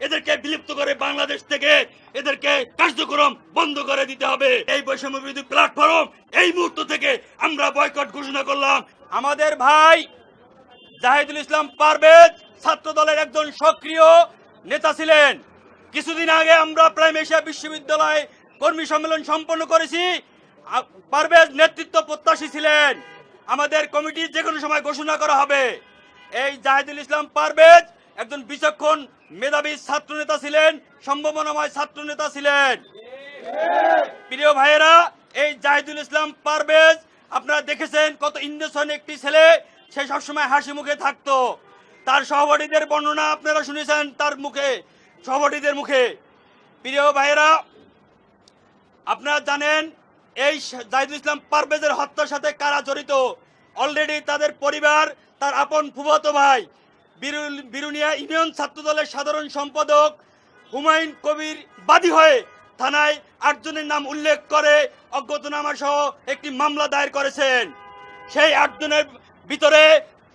এদেরকে বিলুপ্ত করে বাংলাদেশ থেকে এদেরকে কার্যক্রম বন্ধ করে দিতে হবে। এই বৈষম্য বিরোধী প্ল্যাটফর্ম এই মুহূর্ত থেকে আমরা বয়কট ঘোষণা করলাম। আমাদের ভাই জাহিদুল ইসলাম পারভেজ ছাত্র দলের একজন সক্রিয় নেতা ছিলেন। কিছুদিন আগে আমরা প্রাইম এশিয়া বিশ্ববিদ্যালয়ে কর্মী সম্মেলন সম্পন্ন করেছি। পারভেজ নেতৃত্ব প্রত্যাশী ছিলেন। আমাদের কমিটি যে কোনো সময় ঘোষণা করা হবে। এই জাহিদুল ইসলাম পারভেজ একজন বিচক্ষণ মেধাবী ছাত্র নেতা ছিলেন, সম্ভাবনাময় ছাত্র নেতা ছিলেন। প্রিয় ভাইয়েরা, এই জাহিদুল ইসলাম পারভেজ আপনারা দেখেছেন কত ইন্দ্রসন একটি ছেলে, সে সবসময় হাসি মুখে থাকতো। তার সহপাঠীদের বর্ণনা আপনারা শুনেছেন তার মুখে, সহপাঠীদের মুখে। প্রিয় ভাইয়েরা, আপনারা জানেন এই জাহিদুল ইসলাম পারভেজের হত্যার সাথে কারা জড়িত। অলরেডি তাদের পরিবার, তার আপন ফুফাতো ভাই বিরুনিয়া ইউনিয়ন ছাত্র দলের সাধারণ সম্পাদক হুমায়ুন কবির বাদী হয়ে থানায় 8 জনের নাম উল্লেখ করে অজ্ঞাতনামা সহ একটি মামলা দায়ের করেছেন। সেই 8 জনের ভিতরে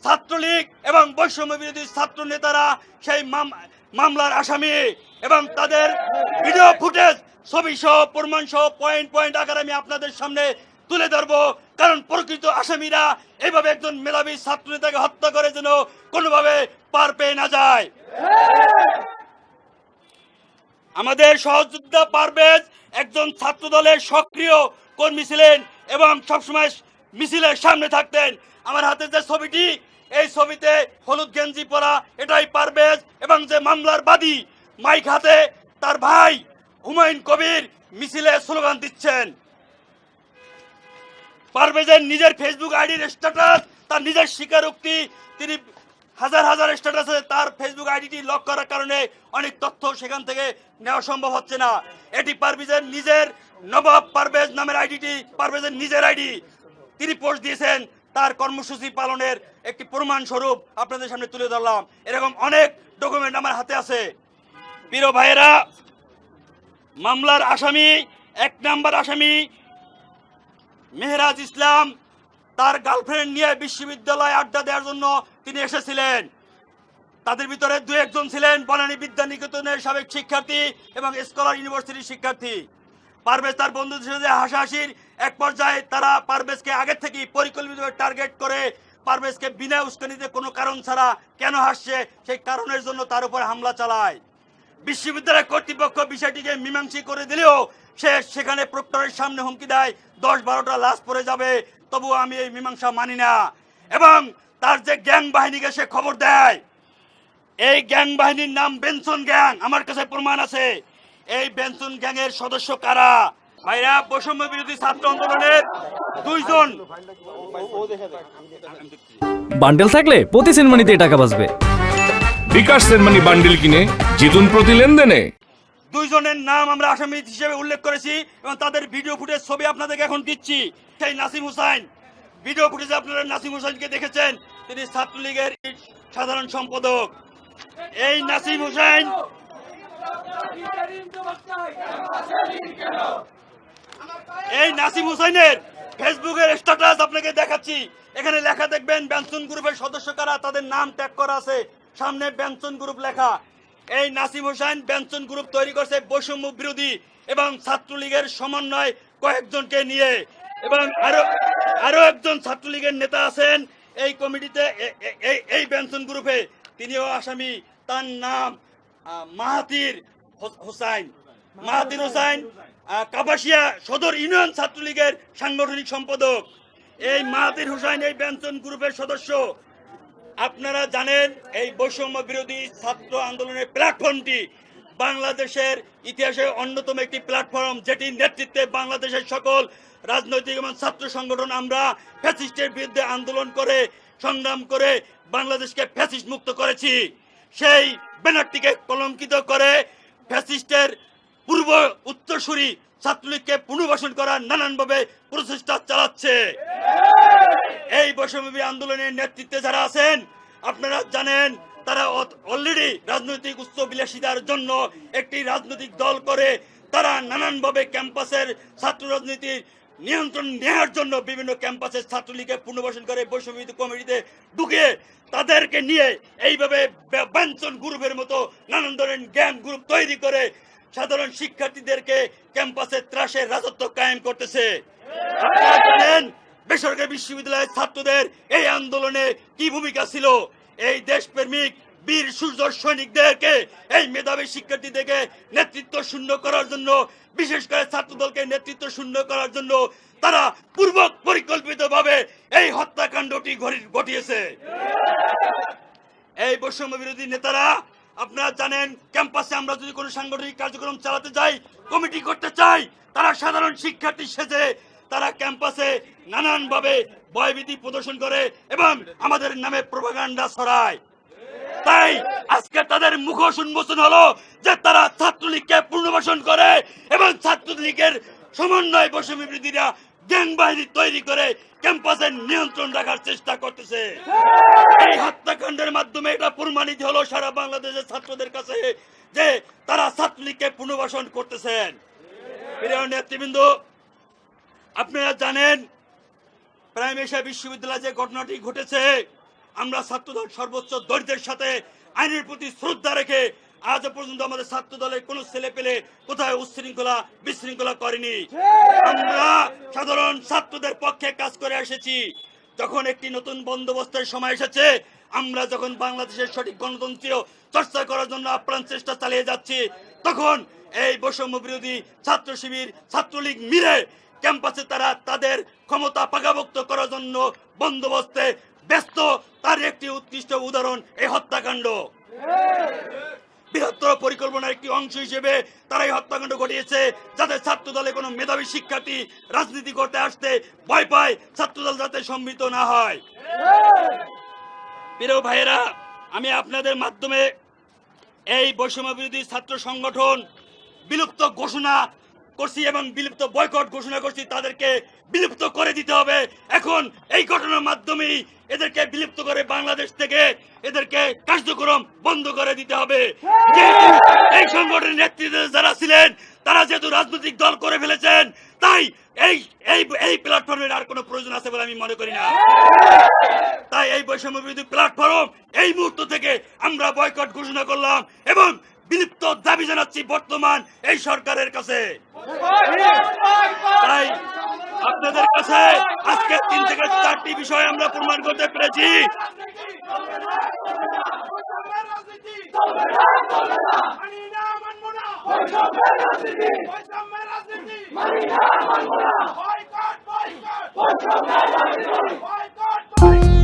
ছাত্রলীগ এবং বৈষম্য বিরোধী ছাত্র নেতারা সেই মামলার আসামি, এবং তাদের ভিডিও ফুটেজ, ছবি সহ, প্রমাণ সহ পয়েন্ট পয়েন্ট আকারে আমি আপনাদের সামনে তুলে ধরবো। কারণ প্রকৃত আসামিরা এইভাবে একজন মেধাবী ছাত্র নেতাকে হত্যা করে যেন কোনোভাবে পার পেয়ে না যায়। আমাদের সহযোদ্ধা পারভেজ একজন ছাত্র দলের সক্রিয় কর্মী ছিলেন এবং সবসময় মিছিলের সামনে থাকতেন। আমার হাতে যে ছবিটি, এই ছবিতে হলুদ গেঞ্জি পরা এটাই পারভেজ, এবং যে মামলার বাদী মাইক হাতে তার ভাই হুমায়ুন কবির মিছিলে স্লোগান দিচ্ছেন। পারভেজের নিজের ফেসবুক আইডির স্ট্যাটাস, তার নিজের স্বীকারোক্তি, তিনি হাজার হাজার স্ট্যাটাসে তার ফেসবুক আইডিটি লক করার কারণে অনেক তথ্য সেখান থেকে নেওয়া সম্ভব হচ্ছে না। এটি পারভেজের নিজের, নবাব পারভেজ নামের আইডিটি পারভেজের নিজের আইডি। তিনি পোস্ট দিয়েছেন, তার কর্মসূচি পালনের একটি প্রমাণ স্বরূপ আপনাদের সামনে তুলে ধরলাম। এরকম অনেক ডকুমেন্ট আমার হাতে আছে। প্রিয় ভাইয়েরা, মামলার আসামি, 1 নম্বর আসামি মেহরাজ ইসলাম, তার গার্লফ্রেন্ড নিয়ে বিশ্ববিদ্যালয়ে আড্ডা দেওয়ার জন্য তিনি এসেছিলেন। তাদের ভিতরে 2-1 জন ছিলেন বনানী বিদ্যানিকেতনের সাবেক শিক্ষার্থী এবং স্কলার ইউনিভার্সিটির শিক্ষার্থী। পারভেজ তার বন্ধুদের সাথে হাসাহাসির এক পর্যায়ে তারা পারভেজকে আগের থেকেই পরিকল্পিতভাবে টার্গেট করে পারভেজকে বিনা উস্কানিতে কোনো কারণ ছাড়া কেন হাসছে সেই কারণের জন্য তার উপর হামলা চালায়। বিশ্ববিদ্যালয় কর্তৃপক্ষ বিষয়টিকে মীমাংসী করে দিলেও সে সেখানে প্রক্টরের সামনে হুমকি দেয় 10-12টা লাশ পড়ে যাবে, তবুও আমি এই মীমাংসা মানি না। এবং তার যে গ্যাং বাহিনীকে সে খবর দেয়, এই গ্যাং বাহিনীর নাম বেনসন গ্যাং, আমার কাছে প্রমাণ আছে। এই বেনসন গ্যাংয়ের সদস্য কারা? ভাইরা, বৈষম্য বিরোধী ছাত্র আন্দোলনের 2 জন বান্ডেল থাকলে প্রতি সেনমানিতে টাকা বাঁচবে। বিকাশ সেনমানি বান্ডেল কিনে জিতুন প্রতি লেনদেনে। 2 জনের নাম আমরা আসামি হিসেবে উল্লেখ করেছি এবং তাদের ভিডিও ফুটেজ ছবি আপনাদেরকে এখন দিচ্ছি। সেই নাসিম হুসাইন, ভিডিও ফুটেজে আপনারা নাসিম হুসাইনকে দেখেছেন, তিনি ছাত্রলীগের সাধারণ সম্পাদক। এই নাসিম হুসাইন, এই নাসিম হুসাইনের ফেসবুকের স্ট্যাটাস আপনাকে দেখাচ্ছি। এখানে লেখা দেখবেন বেনসন গ্রুপের সদস্য কারা, তাদের নাম ট্যাগ করা আছে, সামনে বেনসন গ্রুপ লেখা। এই নাসিম হুসাইন বেনসন গ্রুপ তৈরি করছে বৈষম্য বিরোধী এবং ছাত্রলীগের সমন্বয় কয়েকজনকে নিয়ে, এবং আরো একজন ছাত্রলীগের নেতা আছেন এই কমিটিতে, এই বেনসন গ্রুপে, তিনিও আসামি। তার নাম মাহাতির হোসাইন, মাহাতির হোসাইন, কাপাসিয়া সদর ইউনিয়ন ছাত্রলীগের সাংগঠনিক সম্পাদক। এই মাহাতির হোসাইন এই বেনসন গ্রুপের সদস্য। আপনারা জানেন এই বৈষম্য বিরোধী ছাত্র আন্দোলনের প্ল্যাটফর্মটি বাংলাদেশের ইতিহাসে অন্যতম একটি প্ল্যাটফর্ম, যেটির নেতৃত্বে বাংলাদেশের সকল রাজনৈতিক এবং ছাত্র সংগঠন আমরা ফ্যাসিস্টের বিরুদ্ধে আন্দোলন করে, সংগ্রাম করে বাংলাদেশকে ফ্যাসিস্ট মুক্ত করেছি। সেই ব্যানারটিকে কলঙ্কিত করে ফ্যাসিস্টের পূর্ব উত্তরসূরি ছাত্রলীগকে পুনর্বাসন করার নানানভাবে প্রচেষ্টা চালাচ্ছে। এই বৈষম্যবিরোধী আন্দোলনের নেতৃত্বে যারা আছেন আপনারা জানেন, তারা অলরেডি রাজনৈতিক উচ্চ বিলাসিতার জন্য একটি রাজনৈতিক দল করে তারা নানানভাবে ক্যাম্পাসের ছাত্র রাজনীতির নিয়ন্ত্রণ নেওয়ার জন্য বিভিন্ন ক্যাম্পাসে ছাত্রলীগকে পুনর্বাসন করে বৈষম্য কমিটিতে ঢুকে তাদেরকে নিয়ে এইভাবে বাঞ্ছন গ্রুপের মতো নানান ধরনের গ্যাং গ্রুপ তৈরি করে সাধারণ শিক্ষার্থীদেরকে ক্যাম্পাসে ত্রাসের রাজত্ব কায়েম করতেছে। আপনারা জানেন বেসরকারি বিশ্ববিদ্যালয়ের ছাত্রদের এই আন্দোলনে কি ভূমিকা ছিল। এই দেশপ্রেমিক বীর সূর্য সৈনিকদেরকে, এই মেধাবী শিক্ষার্থীদেরকে নেতৃত্ব শূন্য করার জন্য, বিশেষ করে ছাত্রদলকে নেতৃত্ব শূন্য করার জন্য তারা পূর্ব পরিকল্পিতভাবে এই হত্যাকাণ্ডটি ঘটিয়েছে। এই বৈষম্য বিরোধী নেতারা, আপনারা জানেন ক্যাম্পাসে আমরা যদি কোনো সাংগঠনিক কার্যক্রম চালাতে যাই, কমিটি করতে চাই, তারা সাধারণ শিক্ষার্থী সেজে তারা ক্যাম্পাসে নানানভাবে ভয়ভীতি প্রদর্শন করে এবং আমাদের নামে প্রোপাগান্ডা ছড়ায়। তাই আজকে তাদের মুখোশ উন্মোচন হলো যে তারা ছাত্রলীগকে পুনর্বাসন করে এবং ছাত্রলীগের সমন্বয় বৈষম্য বিরোধীরা গ্যাং বাহিনী তৈরি করে ক্যাম্পাসের নিয়ন্ত্রণ রাখার চেষ্টা করতেছে। এই হত্যাকাণ্ডের মাধ্যমে এটা প্রমাণিত হলো সারা বাংলাদেশের ছাত্রদের কাছে যে তারা ছাত্রলীগকে পুনর্বাসন করতেছেন। প্রিয় নেতৃবৃন্দ, আপনারা জানেন প্রাইম এশিয়া বিশ্ববিদ্যালয়ে যে ঘটনাটি ঘটেছে, আমরা ছাত্রদল সর্বোচ্চ ধৈর্যের সাথে আইনের প্রতি শ্রদ্ধা রেখে আজ পর্যন্ত আমাদের ছাত্র দলের কোন ছেলে পেলে কোথায় উচ্ছৃঙ্খলা বিশৃঙ্খলা করেনি। আমরা সাধারণ ছাত্রদের পক্ষে কাজ করে এসেছি। যখন একটি নতুন বন্দোবস্তের সময় এসেছে, আমরা যখন বাংলাদেশের সঠিক গণতন্ত্রীয় চর্চা করার জন্য আপ্রাণ চেষ্টা চালিয়ে যাচ্ছি, তখন এই বৈষম্য বিরোধী ছাত্র শিবির ছাত্রলীগ মিলে ক্যাম্পাসে তারা তাদের ক্ষমতা পাকাভোক্ত করার জন্য বন্দোবস্তে ব্যস্ত। তার একটি উৎকৃষ্ট উদাহরণ এই হত্যাকাণ্ড। বৃহত্তর পরিকল্পনার একটি অংশ হিসেবে তারা এই হত্যাকাণ্ড ঘটিয়েছে, যাতে ছাত্র দলে কোনো মেধাবী শিক্ষার্থী রাজনীতি করতে আসতে ভয় পায়, ছাত্রদল যাতে সম্মিলিত না হয়। প্রিয় ভাইয়েরা, আমি আপনাদের মাধ্যমে এই বৈষম্য বিরোধী ছাত্র সংগঠন বিলুপ্ত ঘোষণা করছি এবং বিলুপ্ত বয়কট ঘোষণা করছি। তাদেরকে বিলুপ্ত করে দিতে হবে। এখন এই ঘটনার মাধ্যমেই এদেরকে বিলুপ্ত করে বাংলাদেশ থেকে এদেরকে কার্যক্রম বন্ধ করে দিতে হবে। এই সংগঠনের নেতৃত্বে যারা ছিলেন তারা যেহেতু রাজনৈতিক দল করে ফেলেছেন, তাই এই এই এই প্ল্যাটফর্মের আর কোনো প্রয়োজন আছে বলে আমি মনে করি না। তাই এই বৈষম্য বিরোধী প্ল্যাটফর্ম এই মুহূর্ত থেকে আমরা বয়কট ঘোষণা করলাম এবং বিলুপ্ত দাবি জানাচ্ছি বর্তমান এই সরকারের কাছে। তাই আপনাদের কাছে আজকে 3 থেকে 4টি বিষয় আমরা প্রমাণ করতে পেরেছি। Bye.